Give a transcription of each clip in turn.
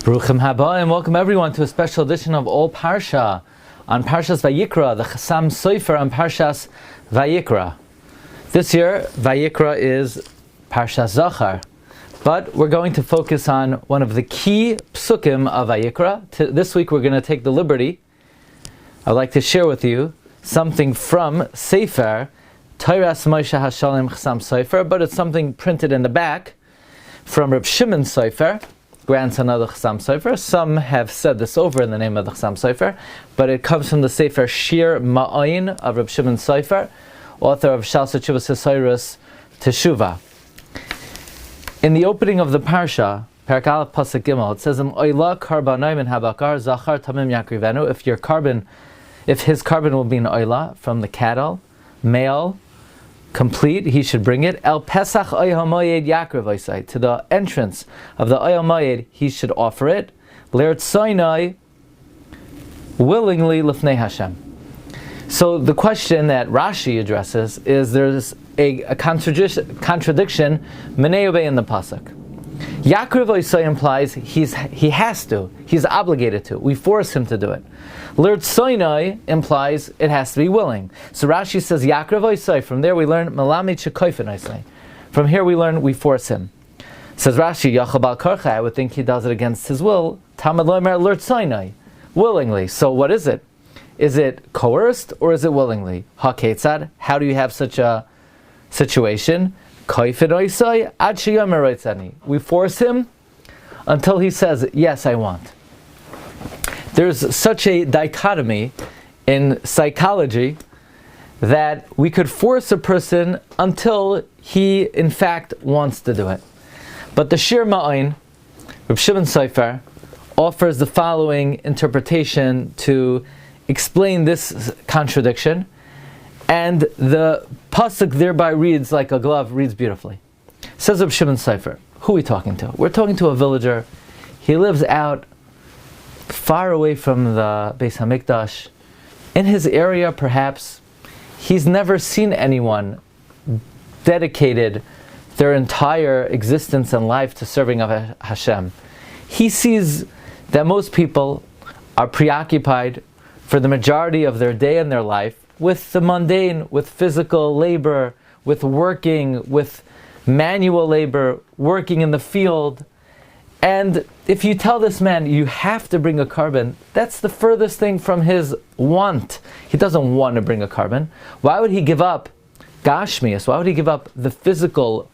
Bruchim haba and welcome everyone to a special edition of All Parsha on Parshas Vayikra, the Chasam Sofer on Parshas Vayikra. This year, Vayikra is Parshas Zachar, but we're going to focus on one of the key psukim of Vayikra. This week we're going to take the liberty. I'd like to share with you something from Sofer, Torah Moshe Hashalom Chasam Sofer, but it's something printed in the back from Reb Shimon Sofer, grandson of the Chasam Sofer. Some have said this over in the name of the Chasam Sofer, but it comes from the Sofer Shir Ma'ayin of Reb Shimon Sofer, author of Shalsa Chuvas Hesayros Teshuvah. In the opening of the Parsha, Perek Aleph Pasuk Gimel, it says, "Oila karbanai min habakar zachar tamim yakrivenu." If his carbon will be an oila from the cattle, male, complete, he should bring it. El Pesach Oyel Moed Yakriv Oisai, to the entrance of the Oyel Moed, he should offer it. L'Eretz Sinai, willingly Lifnei Hashem. So the question that Rashi addresses is there's a contradiction Menei in the pasuk. Yakriv Oisai implies he has to, he's obligated to. We force him to do it. L'Eretz Sinai implies it has to be willing. So Rashi says Yakriv Oisai. From there we learn Malami Chekoifen Oisai. From here we learn we force him. Says Rashi Yachabal Karcha. I would think he does it against his will. Tamad Loimer L'Eretz Sinai, willingly. So what is it? Is it coerced or is it willingly? HaKetzad. How do you have such a situation? Koifen Oisai Ad Sheyomer Oitzani. We force him until he says yes, I want. There's such a dichotomy in psychology that we could force a person until he, in fact, wants to do it. But the Shir Ma'ayin, Reb Shimon Sofer, offers the following interpretation to explain this contradiction, and the pasuk thereby reads like a glove, reads beautifully. Says Reb Shimon Sofer, who are we talking to? We're talking to a villager. He lives out far away from the Beis HaMikdash. In his area, perhaps, he's never seen anyone dedicated their entire existence and life to serving of Hashem. He sees that most people are preoccupied for the majority of their day and their life with the mundane, with physical labor, with working, with manual labor, working in the field. And if you tell this man, you have to bring a carbon, that's the furthest thing from his want. He doesn't want to bring a carbon. Why would he give up Gashmias? Why would he give up the physical,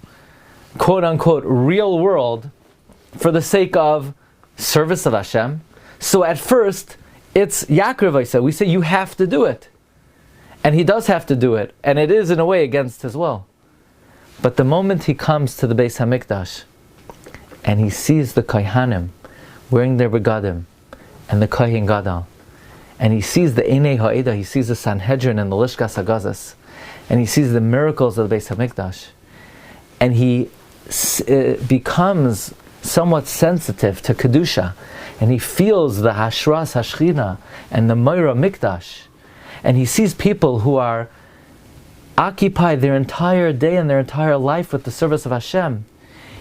quote-unquote, real world for the sake of service of Hashem? So at first, it's Yakriv Oisai. We say you have to do it. And he does have to do it. And it is in a way against his will. But the moment he comes to the Beis HaMikdash, and he sees the Kohanim wearing their begadim, and the Kohen Gadol, and he sees the Einei Ha'eda, he sees the Sanhedrin and the Lishkas HaGazas, and he sees the miracles of the Beis HaMikdash, and he becomes somewhat sensitive to Kedusha, and he feels the Hashras Hashchina and the Moira Mikdash, and he sees people who are occupied their entire day and their entire life with the service of Hashem.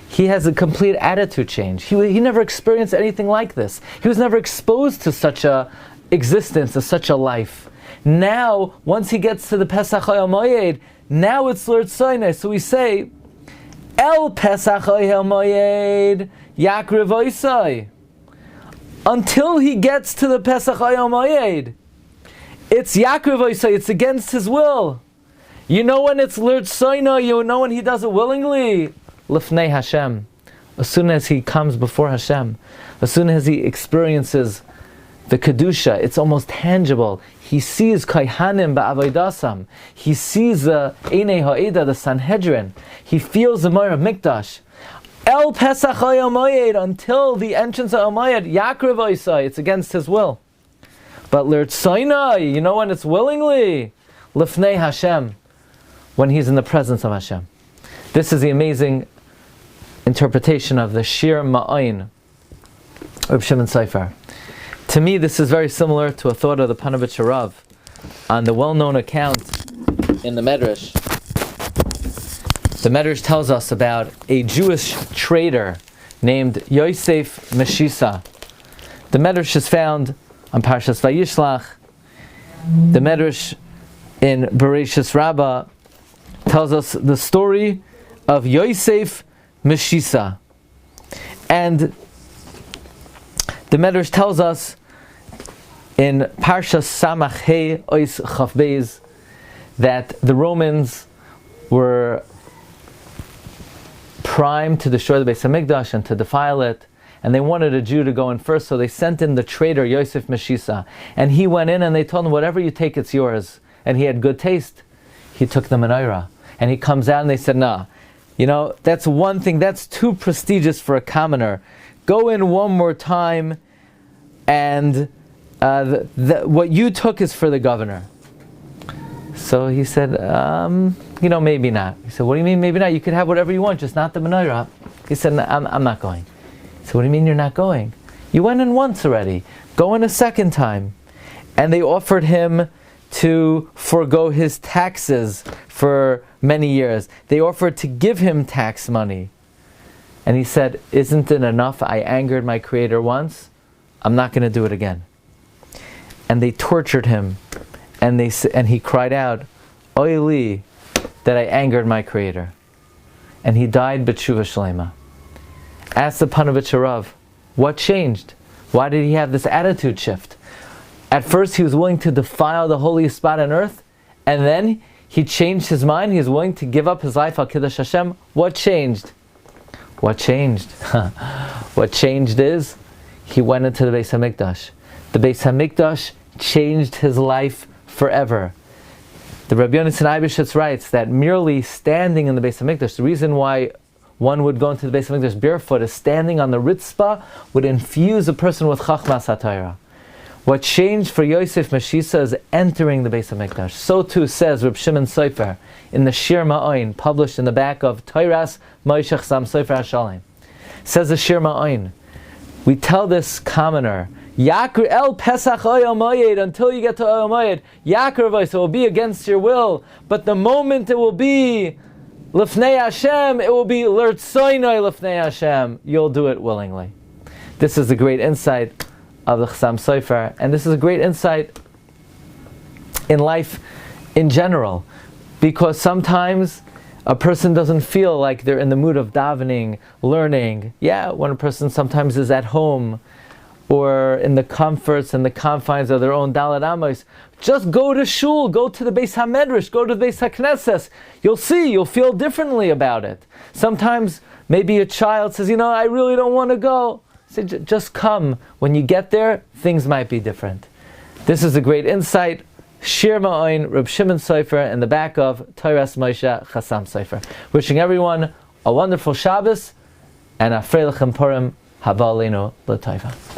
He has a complete attitude change. He never experienced anything like this. He was never exposed to such a existence, to such a life. Now, once he gets to the Pesach Oyel Moed, now it's L'Eretz Sinai. So we say, El Pesach Oyel Moed Yakriv Oisai. Until he gets to the Pesach Oyel Moed, it's Yakriv Oisai, it's against his will. You know when it's L'Eretz Sinai, you know when he does it willingly. Lifnei Hashem. As soon as he comes before Hashem, as soon as he experiences the Kedusha, it's almost tangible. He sees Kohanim ba'avoidasam. He sees the Einei Ha'eda, the Sanhedrin. He feels the Moira Mikdash. El Pesach Oyel Moed, until the entrance of Moed, Yakriv Oisai, it's against his will. But L'Eretz Sinai, you know when it's willingly. Lifnei Hashem, when he's in the presence of Hashem. This is the amazing interpretation of the Shir Ma'ayin of Shimon Sofer. To me, this is very similar to a thought of the Panovich Rav on the well-known account in the Medrash. The Medrash tells us about a Jewish trader named Yosef Meshita, The Medrash is found on Parshas Vayishlach. The Medrash in Bereshis Rabbah tells us the story of Yosef Meshita. And the Medrash tells us in Parshas Samach He Ois Chaf Beis that the Romans were primed to destroy the Beis Hamikdash and to defile it, and they wanted a Jew to go in first, so they sent in the traitor Yosef Meshita, and he went in and they told him, whatever you take, it's yours. And he had good taste. He took the menorah, and he comes out and they said, nah, that's one thing, that's too prestigious for a commoner. Go in one more time, and what you took is for the governor. So he said, maybe not. He said, what do you mean maybe not? You could have whatever you want, just not the menorah. He said, no, I'm not going. He said, what do you mean you're not going? You went in once already. Go in a second time. And they offered him to forego his taxes for many years. They offered to give him tax money. And he said, isn't it enough? I angered my Creator once. I'm not going to do it again. And they tortured him. And he cried out, Oy li, that I angered my Creator. And he died b'tshuva shlema. Asked the Panovich Rav, what changed? Why did he have this attitude shift? At first he was willing to defile the holiest spot on earth, and then he changed his mind. He was willing to give up his life al Kiddush Hashem. What changed? What changed? What changed is he went into the Beis Hamikdash. The Beis Hamikdash changed his life forever. The Rabbi Yonasan Eibeshitz writes that merely standing in the Beis Hamikdash, the reason why one would go into the Beis Hamikdash barefoot is standing on the Ritzpah would infuse a person with Chachmas HaTorah. What changed for Yosef Meshita is entering the Beis Hamikdash. So too says Reb Shimon Sofer in the Shir Ma'oin, published in the back of Torah's Moshe Chasam Sofer HaShalom. Says the Shir Ma'oin, we tell this commoner, Yakr el Pesach Oyel Moed, until you get to Oyel Moed, Yakr voice, it will be against your will, but the moment it will be Lifnei Hashem, it will be L'rtsoinoi Lifnei Hashem, you'll do it willingly. This is the great insight of the Chasam Sofer, and this is a great insight in life in general, because sometimes a person doesn't feel like they're in the mood of davening, learning. Yeah, when a person sometimes is at home or in the comforts and the confines of their own Dalet Amos, just go to shul, go to the Beis HaMedrash, go to the Beis HaKnesses. You'll feel differently about it. Sometimes maybe a child says, I really don't want to go. Say, just come. When you get there, things might be different. This is a great insight. Shir Ma'oin, Reb Shimon Sofer, in the back of Torah's Moshe Chasam Sofer. Wishing everyone a wonderful Shabbos and a Freilich and Purim Haba Aleinu L'Tova.